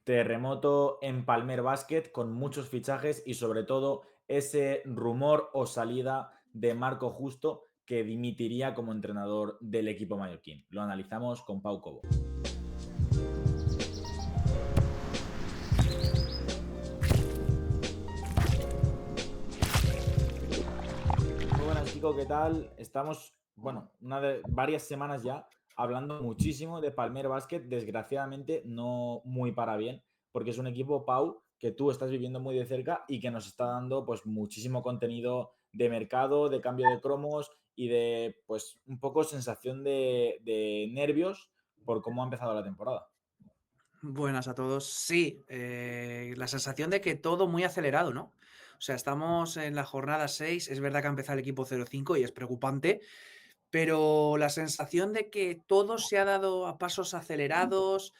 Terremoto en Palmer Basket con muchos fichajes y sobre todo ese rumor o salida de Marco Justo que dimitiría como entrenador del equipo mallorquín. Lo analizamos con Pau Cobo. Muy buenas, chicos, ¿qué tal? Estamos, varias semanas ya hablando muchísimo de Palmer Basket, desgraciadamente no muy para bien, porque es un equipo, Pau, que tú estás viviendo muy de cerca y que nos está dando pues muchísimo contenido de mercado, de cambio de cromos y de pues un poco sensación de nervios por cómo ha empezado la temporada. Buenas a todos. Sí, la sensación de que todo muy acelerado, ¿no? O sea, estamos en la jornada 6. Es verdad que ha empezado el equipo 0-5 y es preocupante, pero la sensación de que todo se ha dado a pasos acelerados.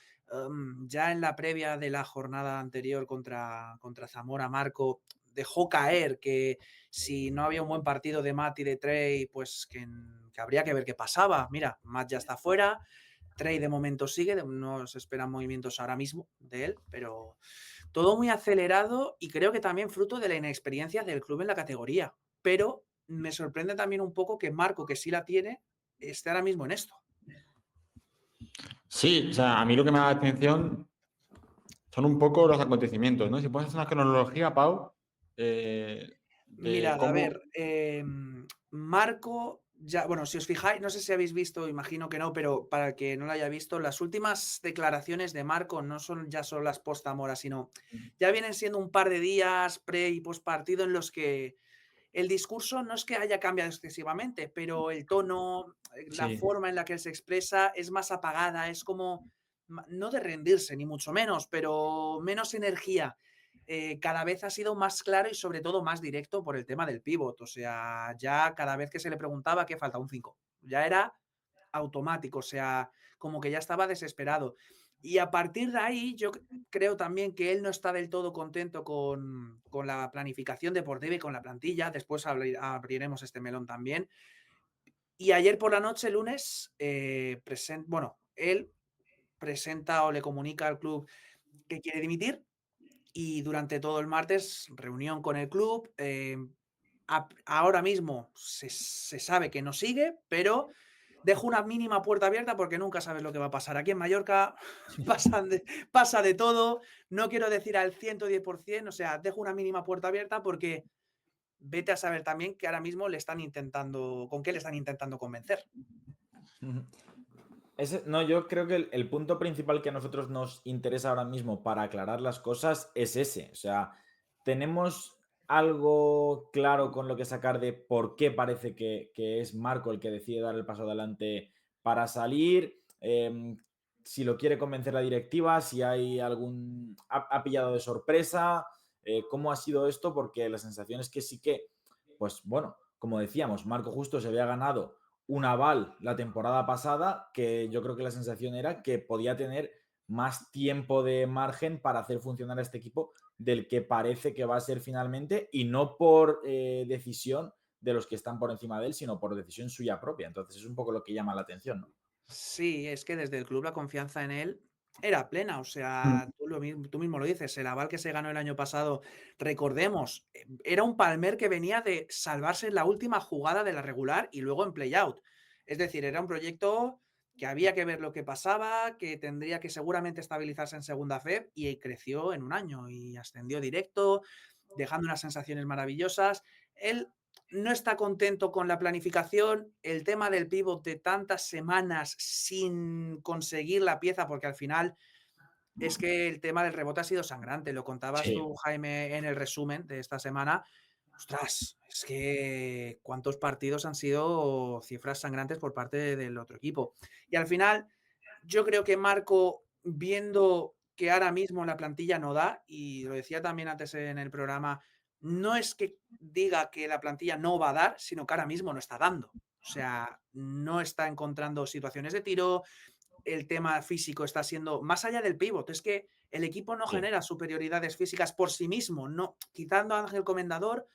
Ya en la previa de la jornada anterior contra Zamora, Marco dejó caer que si no había un buen partido de Matt y de Trey, pues que habría que ver qué pasaba. Mira, Matt ya está fuera. Trey de momento sigue, no se esperan movimientos ahora mismo de él, pero todo muy acelerado y creo que también fruto de la inexperiencia del club en la categoría. Pero me sorprende también un poco que Marco, que sí la tiene, esté ahora mismo en esto. Sí, o sea, a mí lo que me da la atención son un poco los acontecimientos, ¿no? Si puedes hacer una cronología, Pau, de Mirad, a ver, cómo... Marco, ya, bueno, si os fijáis, no sé si habéis visto, imagino que no, pero para el que no lo haya visto, las últimas declaraciones de Marco no son ya solo las post-Zamora, sino ya vienen siendo un par de días pre y post partido en los que el discurso no es que haya cambiado excesivamente, pero el tono, la Sí, forma en la que él se expresa es más apagada, es como, no de rendirse, ni mucho menos, pero menos energía. Cada vez ha sido más claro y sobre todo más directo por el tema del pivot. O sea, ya cada vez que se le preguntaba que falta un 5, ya era automático, o sea, como que ya estaba desesperado. Y a partir de ahí, yo creo también que él no está del todo contento con la planificación deportiva y con la plantilla. Después abriremos este melón también. Y ayer por la noche, lunes, él presenta o le comunica al club que quiere dimitir y durante todo el martes, reunión con el club. Ahora mismo se sabe que no sigue, pero dejo una mínima puerta abierta porque nunca sabes lo que va a pasar. Aquí en Mallorca pasa de todo. No quiero decir al 110%, o sea, dejo una mínima puerta abierta porque vete a saber también que ahora mismo con qué le están intentando convencer. No, yo creo que el punto principal que a nosotros nos interesa ahora mismo para aclarar las cosas es ese. O sea, tenemos algo claro con lo que sacar de por qué parece que es Marco el que decide dar el paso adelante para salir. Si lo quiere convencer la directiva, si hay algún... Ha pillado de sorpresa. ¿Cómo ha sido esto? Porque la sensación es que sí que, pues bueno, como decíamos, Marco justo se había ganado un aval la temporada pasada, que yo creo que la sensación era que podía tener más tiempo de margen para hacer funcionar a este equipo del que parece que va a ser finalmente, y no por decisión de los que están por encima de él, sino por decisión suya propia. Entonces es un poco lo que llama la atención, ¿no? Sí, es que desde el club la confianza en él era plena. O sea, tú mismo lo dices, el aval que se ganó el año pasado, recordemos, era un Palmer que venía de salvarse en la última jugada de la regular y luego en play-out. Es decir, era un proyecto que había que ver lo que pasaba, que tendría que seguramente estabilizarse en segunda FEP y creció en un año y ascendió directo, dejando unas sensaciones maravillosas. Él no está contento con la planificación, el tema del pivot de tantas semanas sin conseguir la pieza, porque al final es que el tema del rebote ha sido sangrante. Lo contabas Sí. tú, Jaime, en el resumen de esta semana. Ostras, es que cuántos partidos han sido cifras sangrantes por parte del otro equipo. Y al final, yo creo que Marco, viendo que ahora mismo la plantilla no da, y lo decía también antes en el programa, no es que diga que la plantilla no va a dar, sino que ahora mismo no está dando. O sea, no está encontrando situaciones de tiro, el tema físico está siendo, más allá del pívot, es que el equipo no Sí. genera superioridades físicas por sí mismo, no, quitando a Ángel Comendador,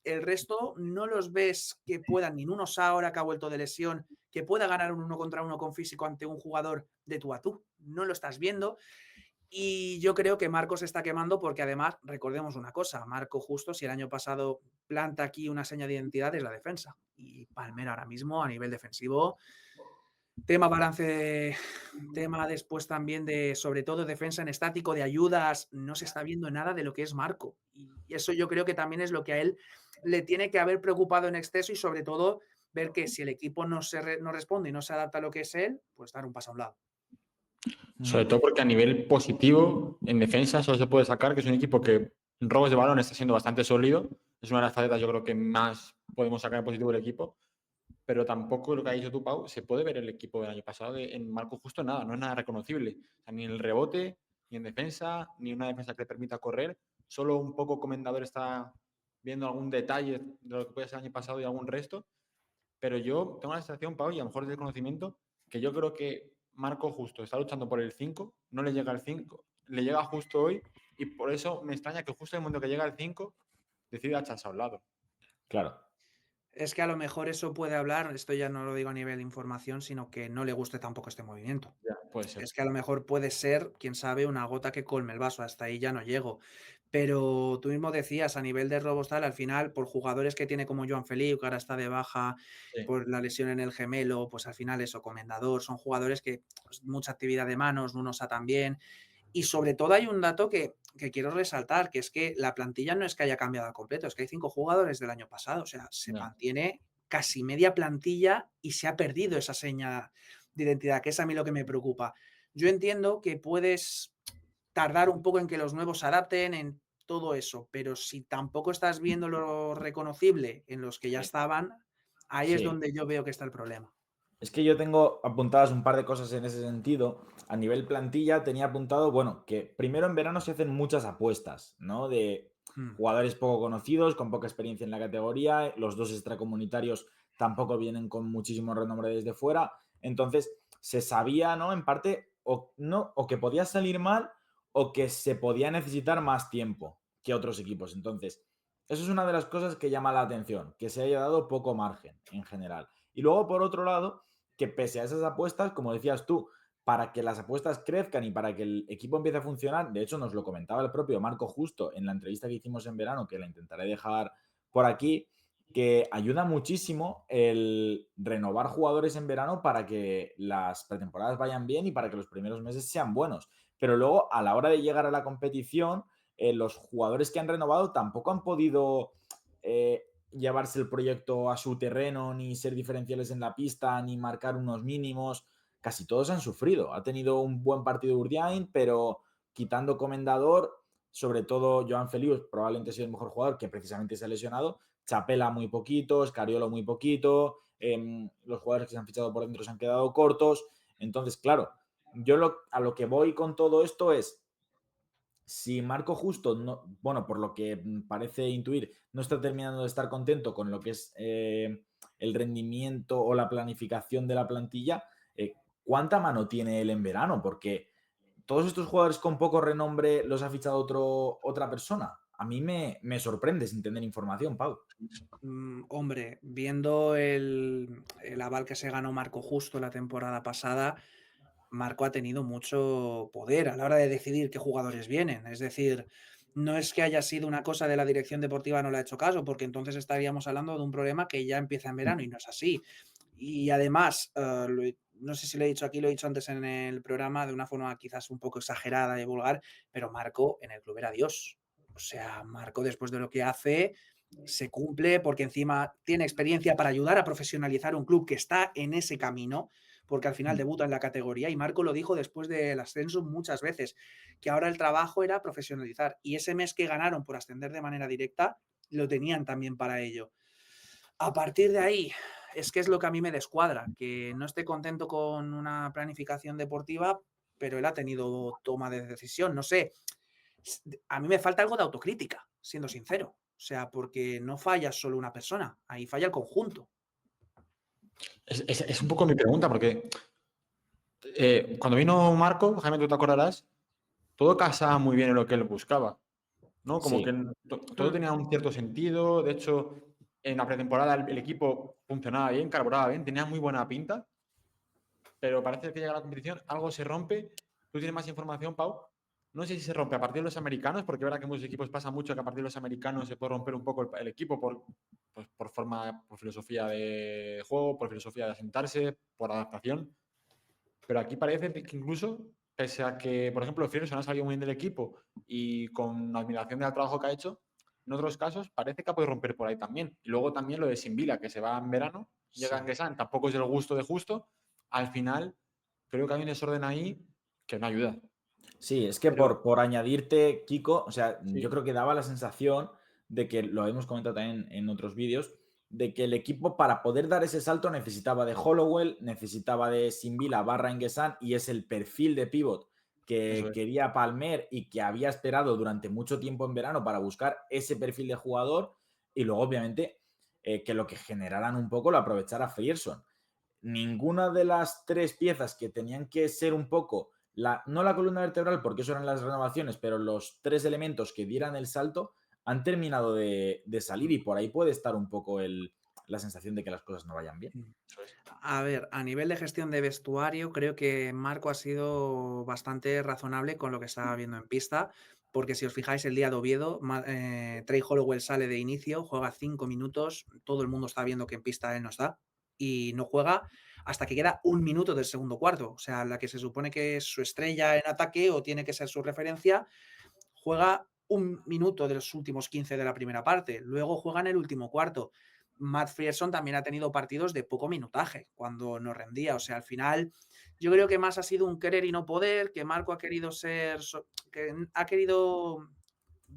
el resto no los ves que puedan, ni Nuno Sá ahora que ha vuelto de lesión, que pueda ganar un 1 contra 1 con físico ante un jugador de tú a tú. No lo estás viendo. Y yo creo que Marco se está quemando porque además, recordemos una cosa, Marco Justo, si el año pasado planta aquí una seña de identidad, es la defensa. Y Palmer ahora mismo a nivel defensivo, tema balance, tema después también de, sobre todo, defensa en estático, de ayudas, no se está viendo nada de lo que es Marco. Y eso yo creo que también es lo que a él le tiene que haber preocupado en exceso y sobre todo ver que si el equipo no responde y no se adapta a lo que es él, pues dar un paso a un lado. Sobre todo porque a nivel positivo, en defensa, solo se puede sacar que es un equipo que en robos de balón está siendo bastante sólido. Es una de las facetas, yo creo, que más podemos sacar en positivo del equipo. Pero tampoco lo que ha dicho tú, Pau, se puede ver el equipo del año pasado en Marco Justo nada, no es nada reconocible. O sea, ni en el rebote, ni en defensa, ni una defensa que le permita correr. Solo un poco Comendador está viendo algún detalle de lo que puede ser el año pasado y algún resto. Pero yo tengo la sensación, Pau, y a lo mejor es desconocimiento, que yo creo que Marco Justo está luchando por el 5, no le llega al 5, le llega justo hoy, y por eso me extraña que justo en el momento que llega al 5 decida echarse a un lado. Claro. Es que a lo mejor eso puede hablar, esto ya no lo digo a nivel de información, sino que no le guste tampoco este movimiento. Ya, puede ser. Es que a lo mejor puede ser, quién sabe, una gota que colme el vaso, hasta ahí ya no llego. Pero tú mismo decías, a nivel de robos tal, al final, por jugadores que tiene como Joan Felipe, que ahora está de baja, Sí. por la lesión en el gemelo, pues al final eso, Comendador, son jugadores que pues, mucha actividad de manos, Nunosa también. Y sobre todo hay un dato que quiero resaltar, que es que la plantilla no es que haya cambiado al completo, es que hay 5 jugadores del año pasado, o sea, se Ya. mantiene casi media plantilla y se ha perdido esa seña de identidad, que es a mí lo que me preocupa. Yo entiendo que puedes tardar un poco en que los nuevos se adapten, en todo eso, pero si tampoco estás viendo lo reconocible en los que ya Sí. estaban, ahí es Sí. donde yo veo que está el problema. Es que yo tengo apuntadas un par de cosas en ese sentido. A nivel plantilla tenía apuntado, bueno, que primero en verano se hacen muchas apuestas, ¿no? De Mm. jugadores poco conocidos, con poca experiencia en la categoría. Los dos extracomunitarios tampoco vienen con muchísimo renombre desde fuera. Entonces, se sabía, ¿no? En parte, o, no, o que podía salir mal o que se podía necesitar más tiempo que otros equipos. Entonces, eso es una de las cosas que llama la atención, que se haya dado poco margen en general. Y luego, por otro lado, que pese a esas apuestas, como decías tú, para que las apuestas crezcan y para que el equipo empiece a funcionar, de hecho nos lo comentaba el propio Marco Justo en la entrevista que hicimos en verano, que la intentaré dejar por aquí, que ayuda muchísimo el renovar jugadores en verano para que las pretemporadas vayan bien y para que los primeros meses sean buenos. Pero luego, a la hora de llegar a la competición, los jugadores que han renovado tampoco han podido llevarse el proyecto a su terreno, ni ser diferenciales en la pista, ni marcar unos mínimos. Casi todos han sufrido. Ha tenido un buen partido Urdiain, pero quitando Comendador, sobre todo Joan Feliu, probablemente ha sido el mejor jugador, que precisamente se ha lesionado. Chapela muy poquito, Scariolo muy poquito, los jugadores que se han fichado por dentro se han quedado cortos. Entonces, claro, yo a lo que voy con todo esto es, si Marco Justo, no, bueno, por lo que parece intuir, no está terminando de estar contento con lo que es el rendimiento o la planificación de la plantilla, ¿cuánta mano tiene él en verano? Porque todos estos jugadores con poco renombre los ha fichado otra persona. A mí me sorprende sin tener información, Pau. Hombre, viendo el aval que se ganó Marco Justo la temporada pasada, Marco ha tenido mucho poder a la hora de decidir qué jugadores vienen. Es decir, no es que haya sido una cosa de la dirección deportiva no le ha hecho caso, porque entonces estaríamos hablando de un problema que ya empieza en verano y no es así. Y además, no sé si lo he dicho aquí, lo he dicho antes en el programa de una forma quizás un poco exagerada y vulgar, pero Marco en el club era Dios. O sea, Marco después de lo que hace se cumple porque encima tiene experiencia para ayudar a profesionalizar un club que está en ese camino, porque al final debuta en la categoría y Marco lo dijo después del ascenso muchas veces, que ahora el trabajo era profesionalizar y ese mes que ganaron por ascender de manera directa lo tenían también para ello. A partir de ahí, es que es lo que a mí me descuadra, que no esté contento con una planificación deportiva, pero él ha tenido toma de decisión, no sé, a mí me falta algo de autocrítica, siendo sincero. O sea, porque no falla solo una persona, ahí falla el conjunto. Es un poco mi pregunta, porque cuando vino Marco, Jaime, tú te acordarás, todo casaba muy bien en lo que él buscaba, ¿no? Como que Sí, todo tenía un cierto sentido. De hecho, en la pretemporada el equipo funcionaba bien, carburaba bien, tenía muy buena pinta, pero parece que llega la competición, algo se rompe. ¿Tú tienes más información, Pau? No sé si se rompe a partir de los americanos, porque es verdad que en muchos equipos pasa mucho que a partir de los americanos se puede romper un poco el equipo por forma, por filosofía de juego, por filosofía de asentarse, por adaptación. Pero aquí parece que incluso, pese a que, por ejemplo, Ferguson ha salido muy bien del equipo y con admiración del trabajo que ha hecho, en otros casos parece que ha podido romper por ahí también. Y luego también lo de Simbila, que se va en verano, llega en Gesan, tampoco es del gusto de justo. Al final, creo que hay un desorden ahí que no ayuda. Sí, es que por añadirte, Kiko, o sea, Sí. yo creo que daba la sensación de que, lo hemos comentado también en otros vídeos, de que el equipo para poder dar ese salto necesitaba de Hollowell, necesitaba de Simbila barra Enguesan, y es el perfil de pivot que Eso es. quería Palmer y que había esperado durante mucho tiempo en verano para buscar ese perfil de jugador, y luego obviamente que lo que generaran un poco lo aprovechara Frierson. Ninguna de las tres piezas que tenían que ser un poco, no la columna vertebral, porque eso eran las renovaciones, pero los tres elementos que dieran el salto, han terminado de salir, y por ahí puede estar un poco la sensación de que las cosas no vayan bien. A ver, a nivel de gestión de vestuario, creo que Marco ha sido bastante razonable con lo que estaba viendo en pista, porque si os fijáis, el día de Oviedo, Trey Hollowell sale de inicio, juega 5 minutos, todo el mundo está viendo que en pista él no está, y no juega hasta que queda 1 minuto del segundo cuarto. O sea, la que se supone que es su estrella en ataque o tiene que ser su referencia, juega 1 minuto de los últimos 15 de la primera parte, luego juega en el último cuarto. Matt Frierson también ha tenido partidos de poco minutaje cuando no rendía. O sea, al final, yo creo que más ha sido un querer y no poder, que Marco ha querido que ha querido,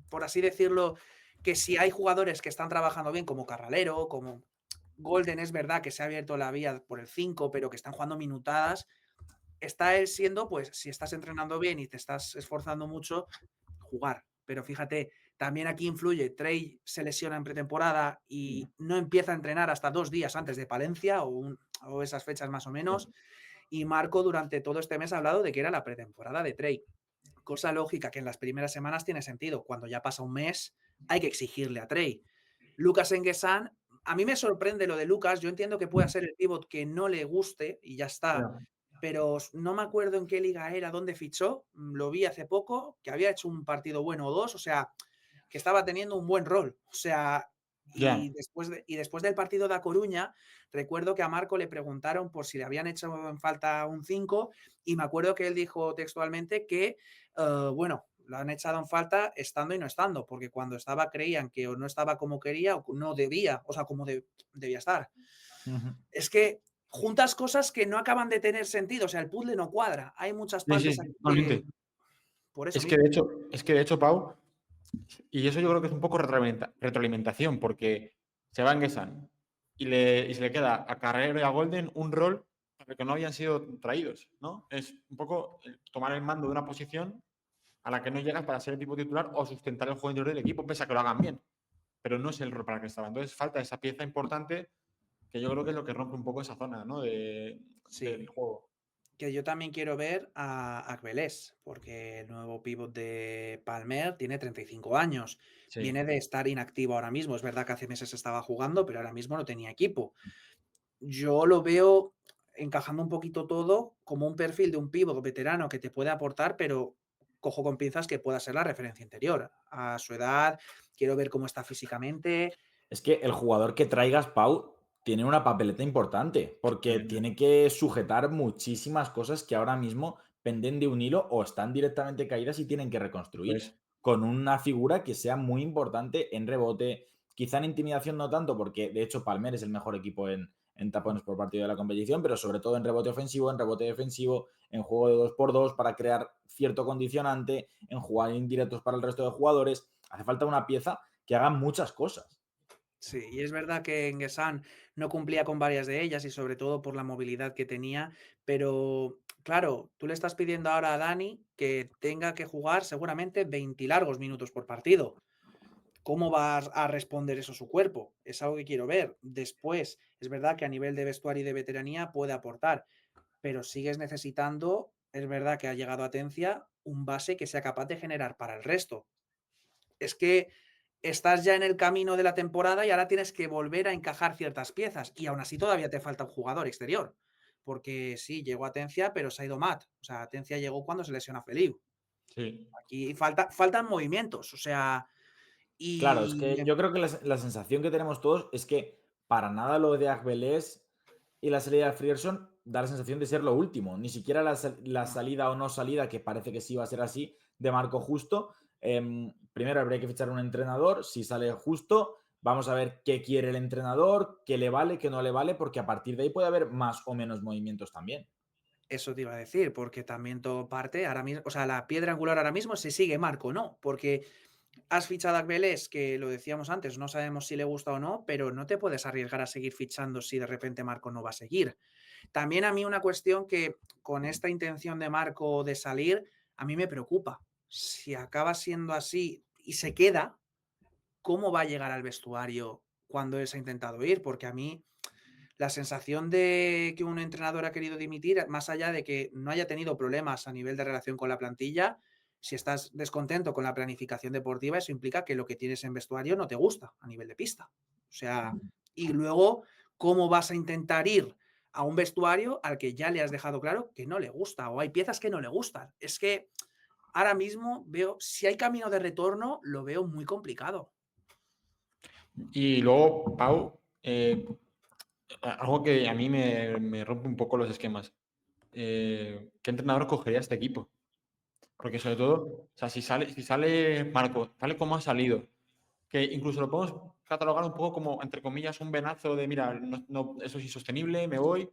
por así decirlo, que si hay jugadores que están trabajando bien, como Carralero, como Golden, es verdad que se ha abierto la vía por el 5, pero que están jugando minutadas, está él siendo, pues, si estás entrenando bien y te estás esforzando mucho, jugar. Pero fíjate, también aquí influye, Trey se lesiona en pretemporada y no empieza a entrenar hasta 2 días antes de Palencia o esas fechas más o menos. Y Marco durante todo este mes ha hablado de que era la pretemporada de Trey. Cosa lógica que en las primeras semanas tiene sentido. Cuando ya pasa un mes, hay que exigirle a Trey. Lucas Enguesan, a mí me sorprende lo de Lucas. Yo entiendo que pueda ser el pivot que no le guste y ya está. Ya. Pero no me acuerdo en qué liga era, dónde fichó. Lo vi hace poco, que había hecho un partido bueno o dos. O sea, que estaba teniendo un buen rol. O sea, Ya. y después del partido de A Coruña, recuerdo que a Marco le preguntaron por si le habían hecho en falta un 5 y me acuerdo que él dijo textualmente que, bueno, lo han echado en falta estando y no estando, porque cuando estaba creían que o no estaba como quería o no debía, o sea, como debía estar. Es que juntas cosas que no acaban de tener sentido, o sea, el puzzle no cuadra. Hay muchas Sí, sí, partes aquí que, totalmente. por eso Es que mismo. de hecho, Pau, y eso yo creo que es un poco retroalimentación, porque se va en Gesan y se le queda a Carrero y a Golden un rol para el que no habían sido traídos, ¿no? Es un poco tomar el mando de una posición a la que no llegas para ser el tipo titular o sustentar el juego interior del equipo, pese a que lo hagan bien. Pero no es el rol para el que estaba. Entonces falta esa pieza importante que yo creo que es lo que rompe un poco esa zona, ¿no? Del Sí, juego. que yo también quiero ver a Agbelés, porque el nuevo pívot de Palmer tiene 35 años. Sí. Viene de estar inactivo ahora mismo. Es verdad que hace meses estaba jugando, pero ahora mismo no tenía equipo. Yo lo veo encajando un poquito todo como un perfil de un pívot veterano que te puede aportar, pero cojo con pinzas que pueda ser la referencia interior. A su edad, quiero ver cómo está físicamente. Es que el jugador que traigas, Pau, tiene una papeleta importante, porque tiene que sujetar muchísimas cosas que ahora mismo penden de un hilo o están directamente caídas y tienen que reconstruir, Pues, con una figura que sea muy importante en rebote, quizá en intimidación no tanto, porque de hecho Palmer es el mejor equipo en tapones por partido de la competición, pero sobre todo en rebote ofensivo, en rebote defensivo, en juego de 2x2 para crear cierto condicionante, en jugar indirectos para el resto de jugadores. Hace falta una pieza que haga muchas cosas. Sí, y es verdad que Enguesan no cumplía con varias de ellas y sobre todo por la movilidad que tenía, pero claro, tú le estás pidiendo ahora a Dani que tenga que jugar seguramente 20 largos minutos por partido. ¿Cómo va a responder eso su cuerpo? Es algo que quiero ver. Después, es verdad que a nivel de vestuario y de veteranía puede aportar, pero sigues necesitando, es verdad que ha llegado a Atencia, un base que sea capaz de generar para el resto. Es que estás ya en el camino de la temporada y ahora tienes que volver a encajar ciertas piezas y aún así todavía te falta un jugador exterior. Porque sí, llegó Atencia, pero se ha ido Matt. O sea, Atencia llegó cuando se lesiona Feliu. Sí. Aquí faltan movimientos, o sea, Claro, es y que yo creo que la sensación que tenemos todos es que para nada lo de Agbelés y la salida de Frierson da la sensación de ser lo último. Ni siquiera la no. salida o no salida, que parece que sí va a ser así, de Marco Justo. Primero habría que fichar un entrenador. Si sale Justo, vamos a ver qué quiere el entrenador, qué le vale, qué no le vale, porque a partir de ahí puede haber más o menos movimientos también. Eso te iba a decir, porque también todo parte ahora mismo, o sea, la piedra angular ahora mismo se sigue Marco, ¿no? Porque has fichado a Vélez, que lo decíamos antes, no sabemos si le gusta o no, pero no te puedes arriesgar a seguir fichando si de repente Marco no va a seguir. También a mí una cuestión que con esta intención de Marco de salir, a mí me preocupa. Si acaba siendo así y se queda, ¿cómo va a llegar al vestuario cuando él se ha intentado ir? Porque a mí la sensación de que un entrenador ha querido dimitir, más allá de que no haya tenido problemas a nivel de relación con la plantilla, si estás descontento con la planificación deportiva, eso implica que lo que tienes en vestuario no te gusta a nivel de pista. O sea, y luego, ¿cómo vas a intentar ir a un vestuario al que ya le has dejado claro que no le gusta o hay piezas que no le gustan? Es que ahora mismo veo, si hay camino de retorno, lo veo muy complicado. Y luego, Pau, algo que a mí me rompe un poco los esquemas. ¿Qué entrenador cogería este equipo? Porque sobre todo, o sea, si sale Marco, tal y como ha salido, que incluso lo podemos catalogar un poco como, entre comillas, un venazo de, mira, eso es insostenible, me voy.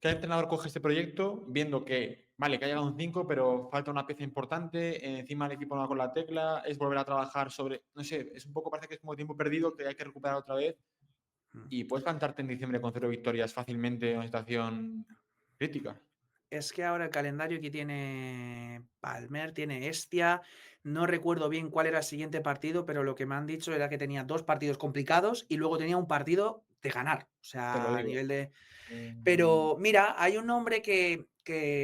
¿Qué entrenador coge este proyecto viendo que, vale, que ha llegado un 5, pero falta una pieza importante, encima el equipo no va con la tecla, es volver a trabajar sobre, no sé, es un poco, parece que es como tiempo perdido que hay que recuperar otra vez y puedes plantarte en diciembre con 0 victorias fácilmente en una situación crítica. Es que ahora el calendario que tiene Palmer, tiene Estia, no recuerdo bien cuál era el siguiente partido, pero lo que me han dicho era que tenía 2 partidos complicados y luego tenía un partido de ganar, o Te lo sea, a digo. nivel de... Mm, Pero mira, hay un nombre que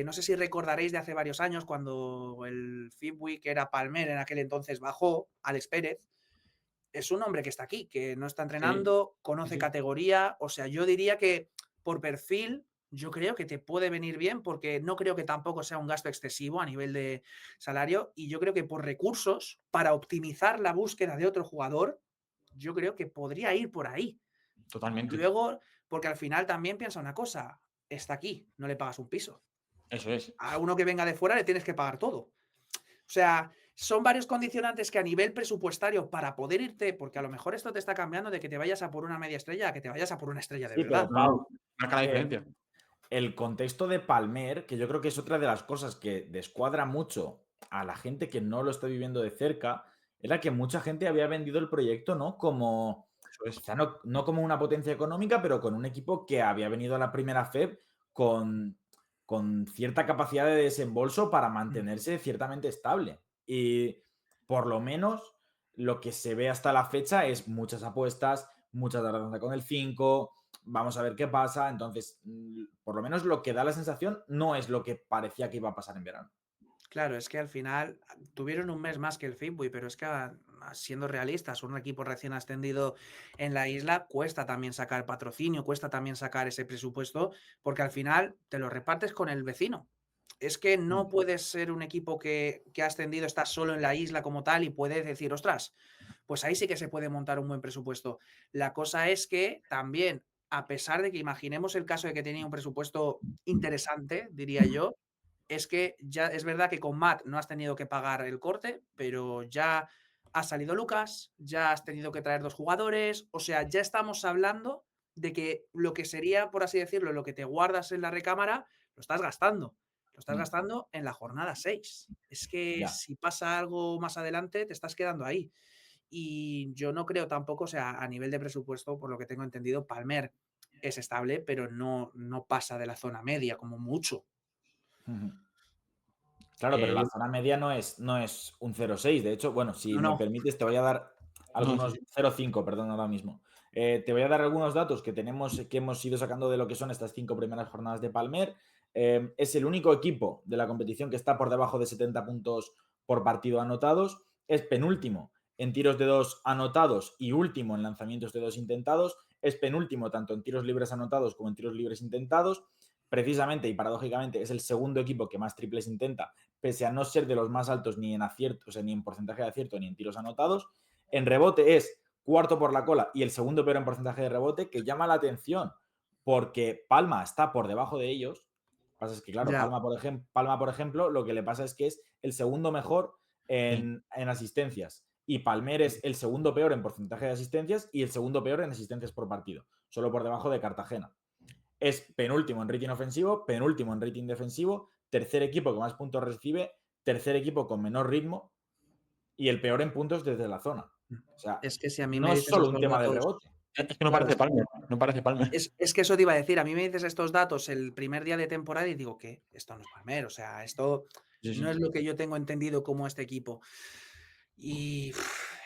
no sé si recordaréis de hace varios años, cuando el Fibwi, que era Palmer en aquel entonces, bajó, Alex Pérez, es un hombre que está aquí, que no está sí, entrenando, sí, conoce sí. categoría, o sea, yo diría que por perfil, yo creo que te puede venir bien porque no creo que tampoco sea un gasto excesivo a nivel de salario y yo creo que por recursos, para optimizar la búsqueda de otro jugador, yo creo que podría ir por ahí. Totalmente. Luego, porque al final también piensa una cosa, está aquí, no le pagas un piso. Eso es. A uno que venga de fuera le tienes que pagar todo. O sea, son varios condicionantes que a nivel presupuestario para poder irte, porque a lo mejor esto te está cambiando de que te vayas a por una media estrella a que te vayas a por una estrella de Sí, pero verdad. Pau, No, marca la eh, diferencia. el contexto de Palmer, que yo creo que es otra de las cosas que descuadra mucho a la gente que no lo está viviendo de cerca, era que mucha gente había vendido el proyecto, ¿no? Como, Eso o es. sea, no como una potencia económica, pero con un equipo que había venido a la primera FEB con, con cierta capacidad de desembolso para mantenerse ciertamente estable. Y por lo menos lo que se ve hasta la fecha es muchas apuestas, mucha tardanza con el 5. Vamos a ver qué pasa. Entonces, por lo menos lo que da la sensación no es lo que parecía que iba a pasar en verano. Claro, es que al final tuvieron un mes más que el Fitbuy, pero es que siendo realistas, un equipo recién ascendido en la isla cuesta también sacar patrocinio, cuesta también sacar ese presupuesto, porque al final te lo repartes con el vecino. Es que no Mm. puedes ser un equipo que ha ascendido, está solo en la isla como tal y puedes decir, ostras, pues ahí sí que se puede montar un buen presupuesto. La cosa es que también, a pesar de que imaginemos el caso de que tenía un presupuesto interesante, diría yo, es que ya es verdad que con Matt no has tenido que pagar el corte, pero ya ha salido Lucas, ya has tenido que traer 2 jugadores, o sea, ya estamos hablando de que lo que sería, por así decirlo, lo que te guardas en la recámara, lo estás gastando. Lo estás Mm. gastando en la jornada 6. Es que Ya. si pasa algo más adelante, te estás quedando ahí. Y yo no creo tampoco, o sea, a nivel de presupuesto, por lo que tengo entendido, Palmer es estable, pero no pasa de la zona media, como mucho. Ujú. Claro, pero la Yo, zona media no es un 0,6. De hecho, bueno, si No, me no. permites, te voy a dar no, sí, algunos sí. 0,5, perdón, ahora mismo. Te voy a dar algunos datos que hemos ido sacando de lo que son estas 5 primeras jornadas de Palmer. Es el único equipo de la competición que está por debajo de 70 puntos por partido anotados. Es penúltimo en tiros de 2 anotados y último en lanzamientos de 2 intentados. Es penúltimo tanto en tiros libres anotados como en tiros libres intentados. Precisamente y paradójicamente es el segundo equipo que más triples intenta, pese a no ser de los más altos ni en acierto, o sea, ni en porcentaje de acierto ni en tiros anotados. En rebote es cuarto por la cola y el segundo peor en porcentaje de rebote, que llama la atención porque Palma está por debajo de ellos. Lo que pasa es que, claro, Palma, por ejemplo, lo que le pasa es que es el segundo mejor en asistencias. Y Palmer es el segundo peor en porcentaje de asistencias y el segundo peor en asistencias por partido, solo por debajo de Cartagena. Es penúltimo en rating ofensivo, penúltimo en rating defensivo, tercer equipo que más puntos recibe, tercer equipo con menor ritmo y el peor en puntos desde la zona. O sea, es que si a mí no me es dices solo un estos tema de datos, rebote. Es que no parece Palmer, no parece Palmer. es que eso te iba a decir, a mí me dices estos datos el primer día de temporada y digo que esto no es Palmer, o sea, esto Sí, sí. no es lo que yo tengo entendido como este equipo. Y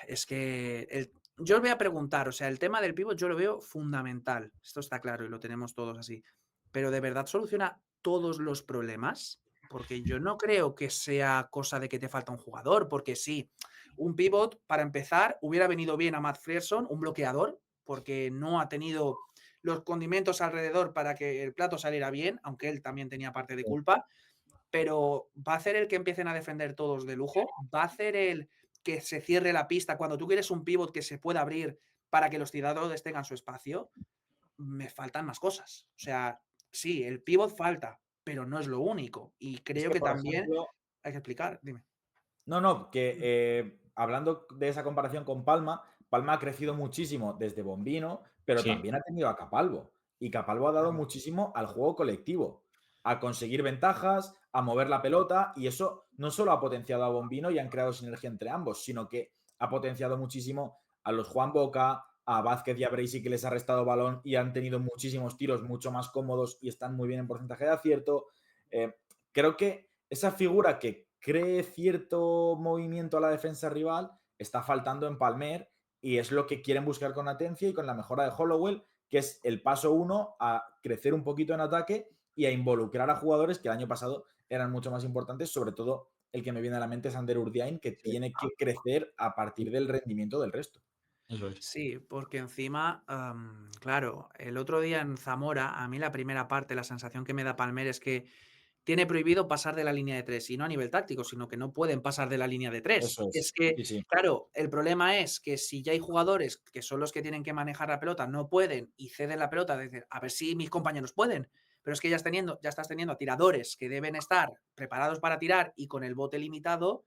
es que yo os voy a preguntar, o sea, el tema del pívot yo lo veo fundamental, esto está claro y lo tenemos todos así, pero ¿de verdad soluciona todos los problemas? Porque yo no creo que sea cosa de que te falta un jugador, porque sí, un pivot, para empezar, hubiera venido bien a Matt Frierson, un bloqueador, porque no ha tenido los condimentos alrededor para que el plato saliera bien, aunque él también tenía parte de culpa, pero va a hacer el que empiecen a defender todos de lujo, va a hacer el que se cierre la pista cuando tú quieres un pivot que se pueda abrir para que los tiradores tengan su espacio. Me faltan más cosas. O sea, sí, el pivot falta, pero no es lo único. Y creo que por también ejemplo, hay que explicar. Dime. No, que hablando de esa comparación con Palma, Palma ha crecido muchísimo desde Bombino, pero Sí. también ha tenido a Capalvo. Y Capalvo ha dado muchísimo al juego colectivo, a conseguir ventajas, a mover la pelota, y eso no solo ha potenciado a Bombino y han creado sinergia entre ambos, sino que ha potenciado muchísimo a los Juan Boca, a Vázquez y a Breisy, que les ha restado balón y han tenido muchísimos tiros mucho más cómodos y están muy bien en porcentaje de acierto. Creo que esa figura que cree cierto movimiento a la defensa rival está faltando en Palmer y es lo que quieren buscar con Atencia y con la mejora de Hollowell, que es el paso 1 a crecer un poquito en ataque y a involucrar a jugadores que el año pasado eran mucho más importantes, sobre todo el que me viene a la mente es Ander Urdiain, que tiene que crecer a partir del rendimiento del resto. Eso es. Sí, porque encima, claro, el otro día en Zamora, a mí la primera parte, la sensación que me da Palmer es que tiene prohibido pasar de la línea de 3, y no a nivel táctico, sino que no pueden pasar de la línea de 3. Eso es. Es que, Sí. claro, el problema es que si ya hay jugadores que son los que tienen que manejar la pelota, no pueden y ceden la pelota, decir, a ver si mis compañeros pueden, pero es que ya estás teniendo a tiradores que deben estar preparados para tirar y con el bote limitado,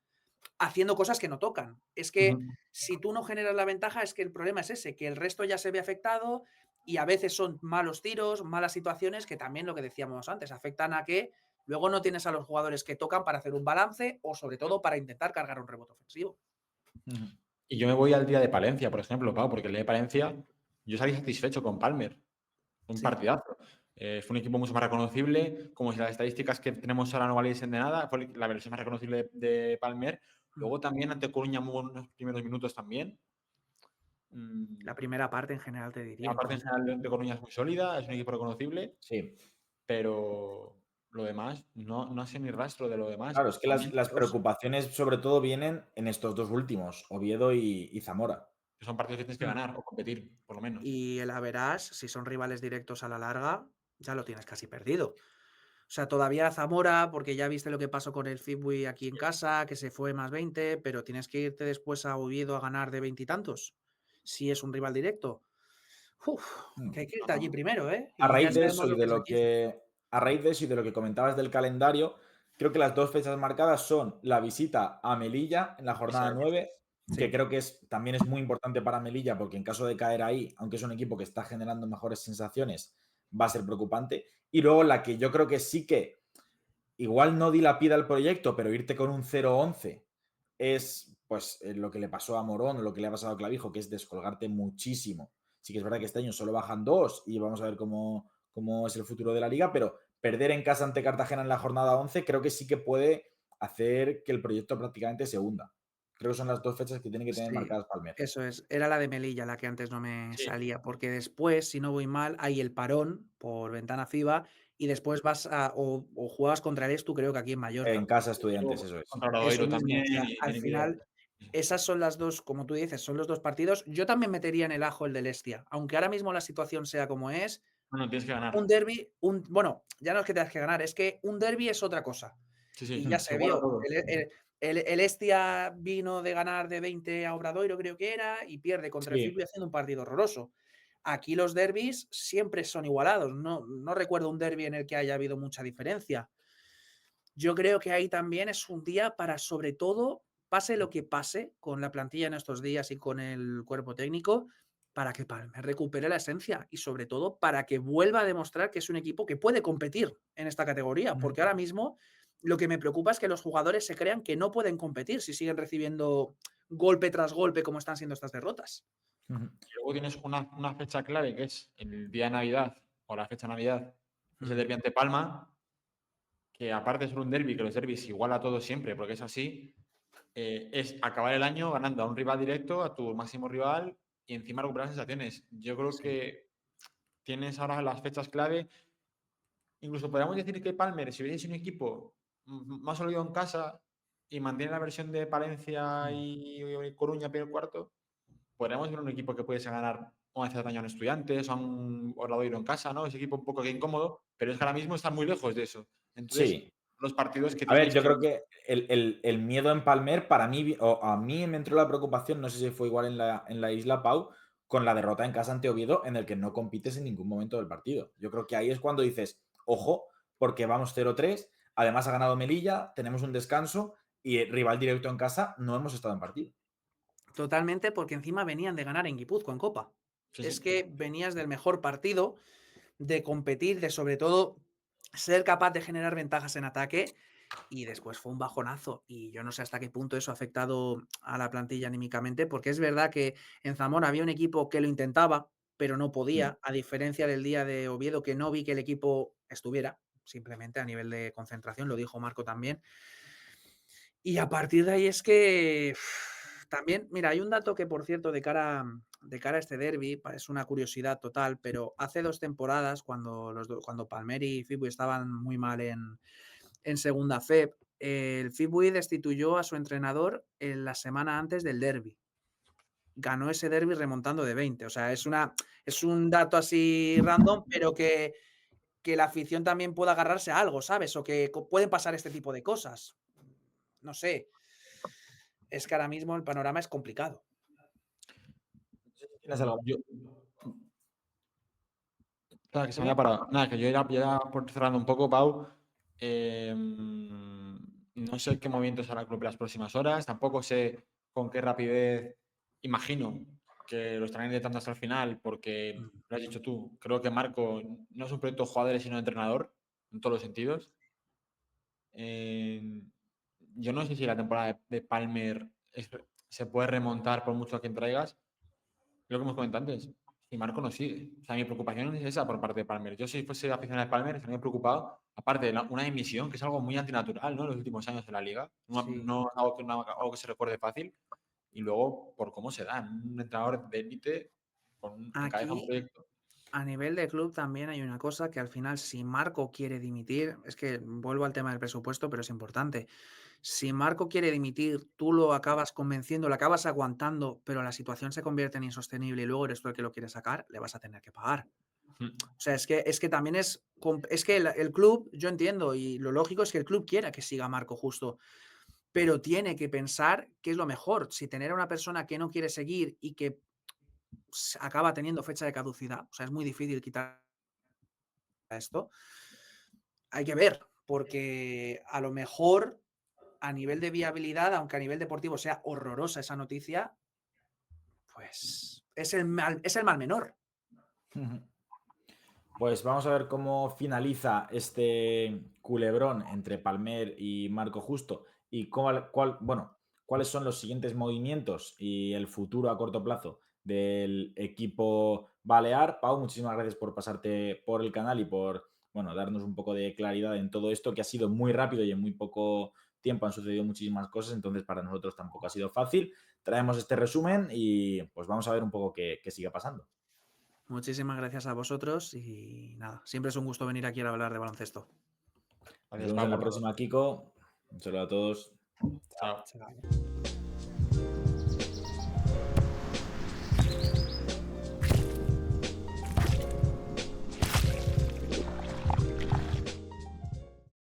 haciendo cosas que no tocan. Es que si tú no generas la ventaja, es que el problema es ese, que el resto ya se ve afectado y a veces son malos tiros, malas situaciones que también lo que decíamos antes, afectan a que luego no tienes a los jugadores que tocan para hacer un balance o sobre todo para intentar cargar un rebote ofensivo. Y yo me voy al día de Palencia, por ejemplo, Pau, porque el día de Palencia yo salí satisfecho con Palmer. Un partidazo. Fue un equipo mucho más reconocible, como si las estadísticas que tenemos ahora no valiesen de nada. Fue la versión más reconocible de Palmer. Luego también ante Coruña hubo unos primeros minutos también. La primera parte en general te diría. La parte en general de Coruña es muy sólida, es un equipo reconocible. Sí. Pero lo demás, no sé ni rastro de lo demás. Claro, es que las preocupaciones sobre todo vienen en estos dos últimos, Oviedo y Zamora. Que son partidos que tienes que ganar o competir, por lo menos. Y el average, si son rivales directos a la larga, ya lo tienes casi perdido. O sea, todavía Zamora, porque ya viste lo que pasó con el Fitbuy aquí en casa, que se fue más 20, pero tienes que irte después a Oviedo a ganar de 20 y tantos, si es un rival directo. Que hay que irte allí primero, ¿eh? A Y raíz ya de sabemos eso y lo que de es lo aquí. a raíz de eso y de lo que comentabas del calendario, creo que las dos fechas marcadas son la visita a Melilla en la jornada 9, que creo que también es muy importante para Melilla, porque en caso de caer ahí, aunque es un equipo que está generando mejores sensaciones, va a ser preocupante. Y luego la que yo creo que sí que igual no dilapida el proyecto, pero irte con un 0-11 es pues lo que le pasó a Morón o lo que le ha pasado a Clavijo, que es descolgarte muchísimo. Sí que es verdad que este año solo bajan 2 y vamos a ver cómo es el futuro de la liga, pero perder en casa ante Cartagena en la jornada 11 creo que sí que puede hacer que el proyecto prácticamente se hunda. Creo que son las dos fechas que tiene que tener marcadas Palmer. Eso es, era la de Melilla la que antes no me salía, porque después, si no voy mal, hay el parón por ventana FIBA y después vas o juegas contra el Estu, creo que aquí en Mallorca. En casa Estudiantes, eso es. Contra Obradoiro también. O sea, al final, esas son las dos, como tú dices, son los dos partidos. Yo también metería en el ajo el del Estia, aunque ahora mismo la situación sea como es. Bueno, tienes que ganar. Un derbi, bueno, ya no es que tengas que ganar, es que un derbi es otra cosa. Sí, sí, Y ya se igual a vio. todos. El Estia vino de ganar de 20 a Obradoiro, creo que era, y pierde contra el Sí, Fitby haciendo un partido horroroso. Aquí los derbis siempre son igualados. No recuerdo un derbi en el que haya habido mucha diferencia. Yo creo que ahí también es un día para, sobre todo, pase lo que pase con la plantilla en estos días y con el cuerpo técnico, para que Palmer recupere la esencia y sobre todo para que vuelva a demostrar que es un equipo que puede competir en esta categoría, porque ahora mismo lo que me preocupa es que los jugadores se crean que no pueden competir si siguen recibiendo golpe tras golpe como están siendo estas derrotas. Y luego tienes una fecha clave que es el día de Navidad o la fecha de Navidad, es el derbi ante Palma, que aparte de ser un derbi, que los derbis igual a todos siempre, porque es así, es acabar el año ganando a un rival directo, a tu máximo rival, y encima recuperar sensaciones. Yo creo Sí. que tienes ahora las fechas clave. Incluso podríamos decir que Palmer, si hubiese sido un equipo más sólido en casa y mantiene la versión de Palencia y Coruña pero el cuarto, podríamos ver un equipo que pudiese ganar o a Cerdaña en Estudiantes o a un Obradoiro en casa, ¿no? Ese equipo un poco que incómodo, pero es que ahora mismo están muy lejos de eso. Entonces, sí. los partidos que A ver, tienes yo que... creo que el miedo en Palmer, para mí, o a mí me entró la preocupación, no sé si fue igual en la isla Pau, con la derrota en casa ante Oviedo, en el que no compites en ningún momento del partido. Yo creo que ahí es cuando dices, ojo, porque vamos 0-3, además ha ganado Melilla, tenemos un descanso y rival directo en casa, no hemos estado en partido. Totalmente, porque encima venían de ganar en Guipúzcoa, en Copa. Sí, Es sí. que venías del mejor partido, de competir, de sobre todo ser capaz de generar ventajas en ataque, y después fue un bajonazo. Y yo no sé hasta qué punto eso ha afectado a la plantilla anímicamente, porque es verdad que en Zamora había un equipo que lo intentaba, pero no podía, a diferencia del día de Oviedo, que no vi que el equipo estuviera, simplemente a nivel de concentración, lo dijo Marco también. Y a partir de ahí es que también, mira, hay un dato que, por cierto, de cara a este derbi, es una curiosidad total, pero hace 2 temporadas, cuando Palmer y Fitbuy estaban muy mal en segunda FEP, el Fitbuy destituyó a su entrenador en la semana antes del derbi. Ganó ese derbi remontando de 20. O sea, es un dato así random, pero que la afición también pueda agarrarse a algo, ¿sabes? O que pueden pasar este tipo de cosas. No sé. Es que ahora mismo el panorama es complicado. ¿Tienes algo? Yo, Nada, que se me había ¿Cómo? parado. Nada, que yo ya por cerrando un poco, Pau. No sé qué movimientos hará el club en las próximas horas. Tampoco sé con qué rapidez. Imagino que lo estarán intentando hasta el final, porque lo has dicho tú. Creo que Marco no es un proyecto de jugadores, sino de entrenador, en todos los sentidos. Yo no sé si la temporada de Palmer se puede remontar por mucho que traigas. Lo que hemos comentado antes. Y Marco no sigue. O sea, mi preocupación es esa por parte de Palmer. Yo si fuese aficionado de Palmer estaría preocupado, aparte de una dimisión, que es algo muy antinatural, ¿no? En los últimos años en la liga. Sí. No algo que se recuerde fácil. Y luego, por cómo se da. Un entrenador de élite encabeza un Aquí, proyecto. a nivel de club, también hay una cosa que al final, si Marco quiere dimitir, es que vuelvo al tema del presupuesto, pero es importante. Si Marco quiere dimitir, tú lo acabas convenciendo, lo acabas aguantando, pero la situación se convierte en insostenible y luego eres tú el que lo quiere sacar, le vas a tener que pagar. O sea, es que también es que el club, yo entiendo, y lo lógico es que el club quiera que siga Marco justo, pero tiene que pensar qué es lo mejor. Si tener a una persona que no quiere seguir y que acaba teniendo fecha de caducidad, o sea, es muy difícil quitar esto, hay que ver, porque a lo mejor a nivel de viabilidad, aunque a nivel deportivo sea horrorosa esa noticia, pues es el mal menor. Pues vamos a ver cómo finaliza este culebrón entre Palmer y Marco Justo y cuáles son los siguientes movimientos y el futuro a corto plazo del equipo balear. Pau, muchísimas gracias por pasarte por el canal y por darnos un poco de claridad en todo esto, que ha sido muy rápido y en muy poco tiempo han sucedido muchísimas cosas, entonces para nosotros tampoco ha sido fácil. Traemos este resumen y pues vamos a ver un poco qué sigue pasando. Muchísimas gracias a vosotros y nada, siempre es un gusto venir aquí a hablar de baloncesto. Nos Gracias, vemos Pau, en la por todo. próxima, Kiko. Un saludo a todos. Chao. Chao.